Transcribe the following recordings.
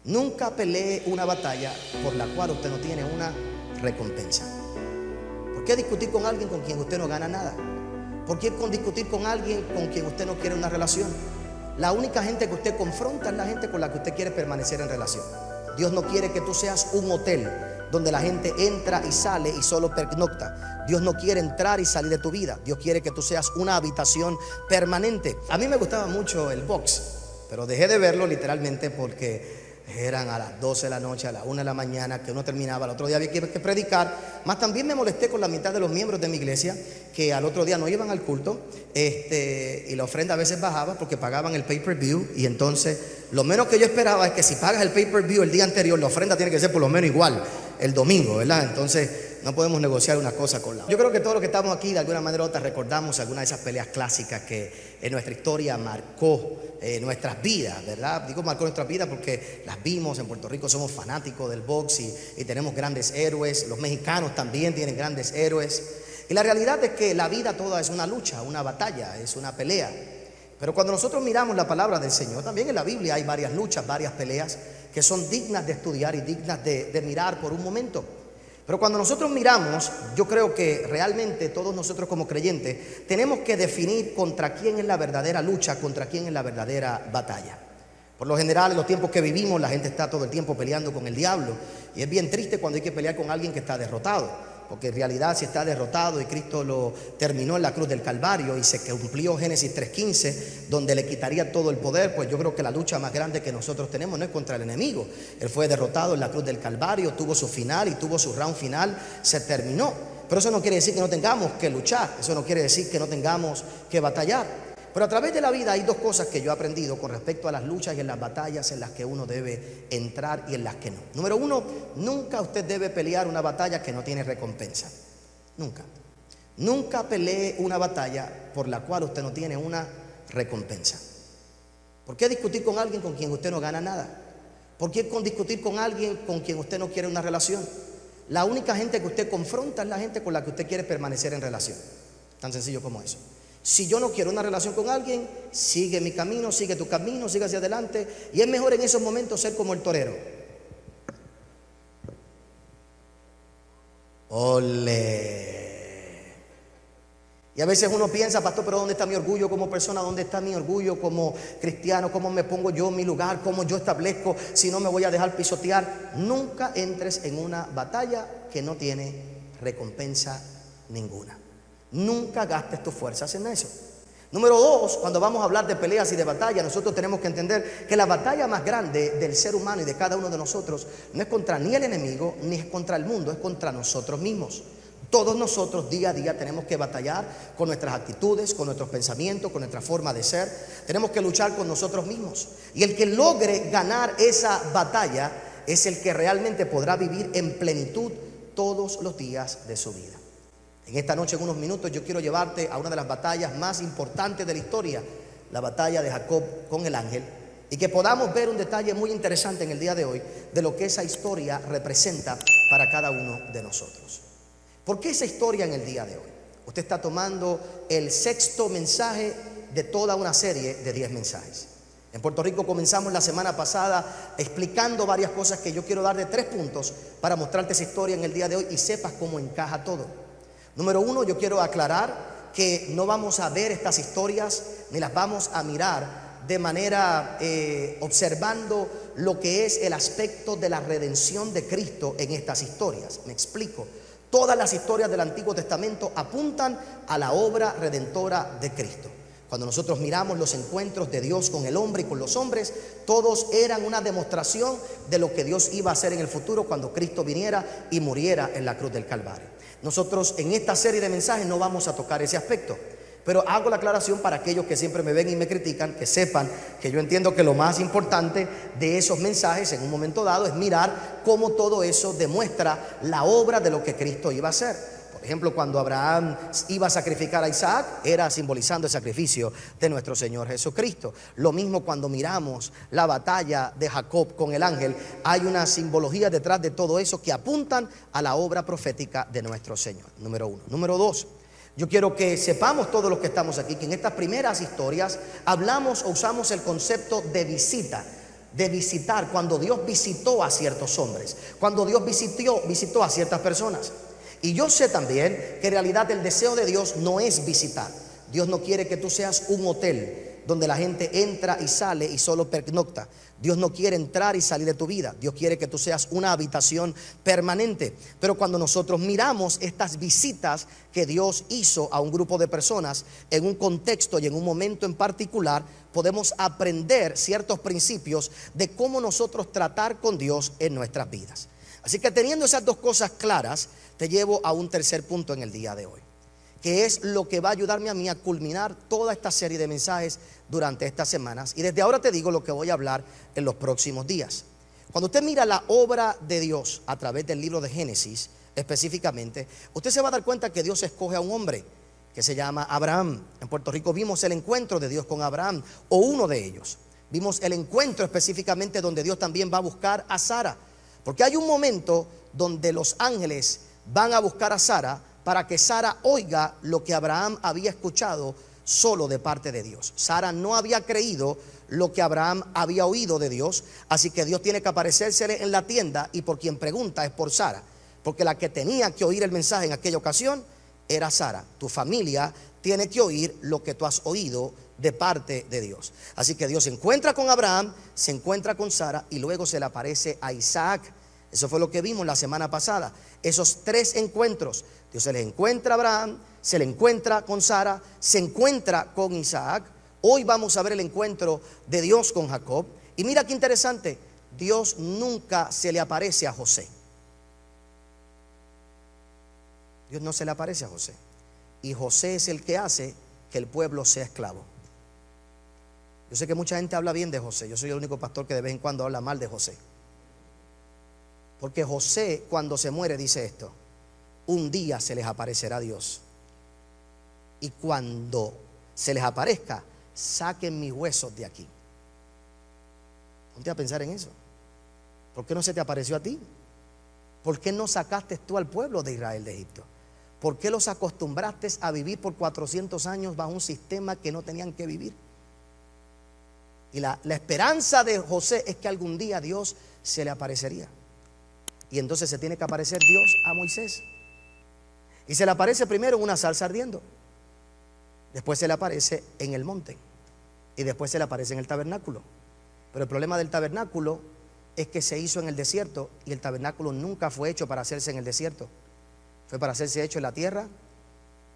Nunca pelee una batalla por la cual usted no tiene una recompensa. ¿Por qué discutir con alguien con quien usted no gana nada? ¿Por qué discutir con alguien con quien usted no quiere una relación? La única gente que usted confronta es la gente con la que usted quiere permanecer en relación. Dios no quiere que tú seas un hotel donde la gente entra y sale y solo pernocta. Dios no quiere entrar y salir de tu vida. Dios quiere que tú seas una habitación permanente. A mí me gustaba mucho el box, pero dejé de verlo literalmente porque eran a las 12 de la noche, a las 1 de la mañana, que uno terminaba, al otro día había que predicar. Más también me molesté con la mitad de los miembros de mi iglesia que al otro día no iban al culto, y la ofrenda a veces bajaba porque pagaban el pay-per-view. Y entonces lo menos que yo esperaba es que si pagas el pay-per-view el día anterior, la ofrenda tiene que ser por lo menos igual el domingo, ¿verdad? Entonces no podemos negociar una cosa con la otra. Yo creo que todos los que estamos aquí de alguna manera u otra recordamos alguna de esas peleas clásicas que en nuestra historia marcó nuestras vidas, ¿verdad? Digo marcó nuestras vidas porque las vimos. En Puerto Rico somos fanáticos del box y tenemos grandes héroes. Los mexicanos también tienen grandes héroes. Y la realidad es que la vida toda es una lucha, una batalla, es una pelea. Pero cuando nosotros miramos la palabra del Señor, también en la Biblia hay varias luchas, varias peleas que son dignas de estudiar y dignas de mirar por un momento. Pero cuando nosotros miramos, yo creo que realmente todos nosotros como creyentes tenemos que definir contra quién es la verdadera lucha, contra quién es la verdadera batalla. Por lo general, en los tiempos que vivimos, la gente está todo el tiempo peleando con el diablo. Y es bien triste cuando hay que pelear con alguien que está derrotado. Porque en realidad si está derrotado y Cristo lo terminó en la cruz del Calvario y se cumplió Génesis 3:15, donde le quitaría todo el poder, pues yo creo que la lucha más grande que nosotros tenemos no es contra el enemigo. Él fue derrotado en la cruz del Calvario, tuvo su final y tuvo su round final, se terminó. Pero eso no quiere decir que no tengamos que luchar, eso no quiere decir que no tengamos que batallar. Pero a través de la vida hay dos cosas que yo he aprendido con respecto a las luchas y en las batallas en las que uno debe entrar y en las que no. Número uno, nunca usted debe pelear una batalla que no tiene recompensa. Nunca. Nunca pelee una batalla por la cual usted no tiene una recompensa. ¿Por qué discutir con alguien con quien usted no gana nada? ¿Por qué discutir con alguien con quien usted no quiere una relación? La única gente que usted confronta es la gente con la que usted quiere permanecer en relación. Tan sencillo como eso. Si yo no quiero una relación con alguien, sigue mi camino, sigue tu camino, sigue hacia adelante. Y es mejor en esos momentos ser como el torero. ¡Ole! Y a veces uno piensa, pastor, pero ¿dónde está mi orgullo como persona? ¿Dónde está mi orgullo como cristiano? ¿Cómo me pongo yo en mi lugar? ¿Cómo yo establezco si no me voy a dejar pisotear? Nunca entres en una batalla que no tiene recompensa ninguna. Nunca gastes tus fuerzas en eso. Número dos, cuando vamos a hablar de peleas y de batallas, nosotros tenemos que entender que la batalla más grande del ser humano y de cada uno de nosotros no es contra ni el enemigo ni es contra el mundo, es contra nosotros mismos. Todos nosotros día a día tenemos que batallar con nuestras actitudes, con nuestros pensamientos, con nuestra forma de ser. Tenemos que luchar con nosotros mismos. Y el que logre ganar esa batalla es el que realmente podrá vivir en plenitud todos los días de su vida. En esta noche, en unos minutos, yo quiero llevarte a una de las batallas más importantes de la historia, la batalla de Jacob con el ángel, y que podamos ver un detalle muy interesante en el día de hoy de lo que esa historia representa para cada uno de nosotros. ¿Por qué esa historia en el día de hoy? Usted está tomando el sexto mensaje de toda una serie de 10 mensajes. En Puerto Rico comenzamos la semana pasada explicando varias cosas que yo quiero dar de 3 puntos para mostrarte esa historia en el día de hoy y sepas cómo encaja todo. Número uno, yo quiero aclarar que no vamos a ver estas historias ni las vamos a mirar de manera observando lo que es el aspecto de la redención de Cristo en estas historias. Me explico. Todas las historias del Antiguo Testamento apuntan a la obra redentora de Cristo. Cuando nosotros miramos los encuentros de Dios con el hombre y con los hombres, todos eran una demostración de lo que Dios iba a hacer en el futuro cuando Cristo viniera y muriera en la cruz del Calvario. Nosotros en esta serie de mensajes no vamos a tocar ese aspecto, pero hago la aclaración para aquellos que siempre me ven y me critican, que sepan que yo entiendo que lo más importante de esos mensajes en un momento dado es mirar cómo todo eso demuestra la obra de lo que Cristo iba a hacer. Por ejemplo, cuando Abraham iba a sacrificar a Isaac, era simbolizando el sacrificio de nuestro Señor Jesucristo. Lo mismo cuando miramos la batalla de Jacob con el ángel, hay una simbología detrás de todo eso que apuntan a la obra profética de nuestro Señor. Número uno. Número dos, yo quiero que sepamos todos los que estamos aquí que en estas primeras historias hablamos o usamos el concepto de visita. de visitar, cuando Dios visitó a ciertos hombres, cuando Dios visitó a ciertas personas. Y yo sé también que en realidad el deseo de Dios no es visitar. Dios no quiere que tú seas un hotel donde la gente entra y sale y solo pernocta. Dios no quiere entrar y salir de tu vida. Dios quiere que tú seas una habitación permanente. Pero cuando nosotros miramos estas visitas que Dios hizo a un grupo de personas en un contexto y en un momento en particular, podemos aprender ciertos principios de cómo nosotros tratar con Dios en nuestras vidas. Así que teniendo esas dos cosas claras, te llevo a un tercer punto en el día de hoy, que es lo que va a ayudarme a mí a culminar toda esta serie de mensajes durante estas semanas. Y desde ahora te digo lo que voy a hablar en los próximos días. Cuando usted mira la obra de Dios a través del libro de Génesis específicamente, usted se va a dar cuenta que Dios escoge a un hombre que se llama Abraham. En Puerto Rico vimos el encuentro de Dios con Abraham, o uno de ellos. Vimos el encuentro específicamente donde Dios también va a buscar a Sara, porque hay un momento donde los ángeles van a buscar a Sara para que Sara oiga lo que Abraham había escuchado solo de parte de Dios. Sara no había creído lo que Abraham había oído de Dios, así que Dios tiene que aparecérsele en la tienda, y por quien pregunta es por Sara, porque la que tenía que oír el mensaje en aquella ocasión era Sara. Tu familia tiene que oír lo que tú has oído de parte de Dios. Así que Dios se encuentra con Abraham, se encuentra con Sara y luego se le aparece a Isaac. Eso fue lo que vimos la semana pasada. Esos tres encuentros. Dios se le encuentra a Abraham, se le encuentra con Sara, se encuentra con Isaac. Hoy vamos a ver el encuentro de Dios con Jacob. Y mira qué interesante, Dios nunca se le aparece a José. Dios no se le aparece a José. Y José es el que hace que el pueblo sea esclavo. Yo sé que mucha gente habla bien de José. Yo soy el único pastor que de vez en cuando habla mal de José. Porque José, cuando se muere, dice esto: un día se les aparecerá Dios, y cuando se les aparezca, saquen mis huesos de aquí. Ponte a pensar en eso. ¿Por qué no se te apareció a ti? ¿Por qué no sacaste tú al pueblo de Israel de Egipto? ¿Por qué los acostumbraste a vivir por 400 años bajo un sistema que no tenían que vivir? Y la esperanza de José es que algún día Dios se le aparecería. Y entonces se tiene que aparecer Dios a Moisés. Y se le aparece primero en una zarza ardiendo. Después se le aparece en el monte. Y después se le aparece en el tabernáculo. Pero el problema del tabernáculo es que se hizo en el desierto. Y el tabernáculo nunca fue hecho para hacerse en el desierto. Fue para hacerse hecho en la tierra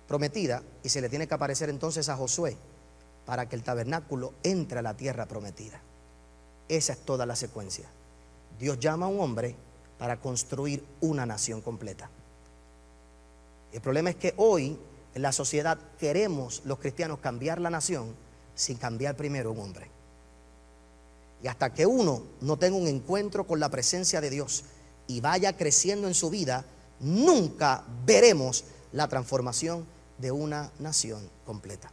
prometida. Y se le tiene que aparecer entonces a Josué para que el tabernáculo entre a la tierra prometida. Esa es toda la secuencia. Dios llama a un hombre para construir una nación completa. El problema es que hoy en la sociedad queremos los cristianos cambiar la nación sin cambiar primero un hombre. Y hasta que uno no tenga un encuentro con la presencia de Dios y vaya creciendo en su vida, nunca veremos la transformación de una nación completa.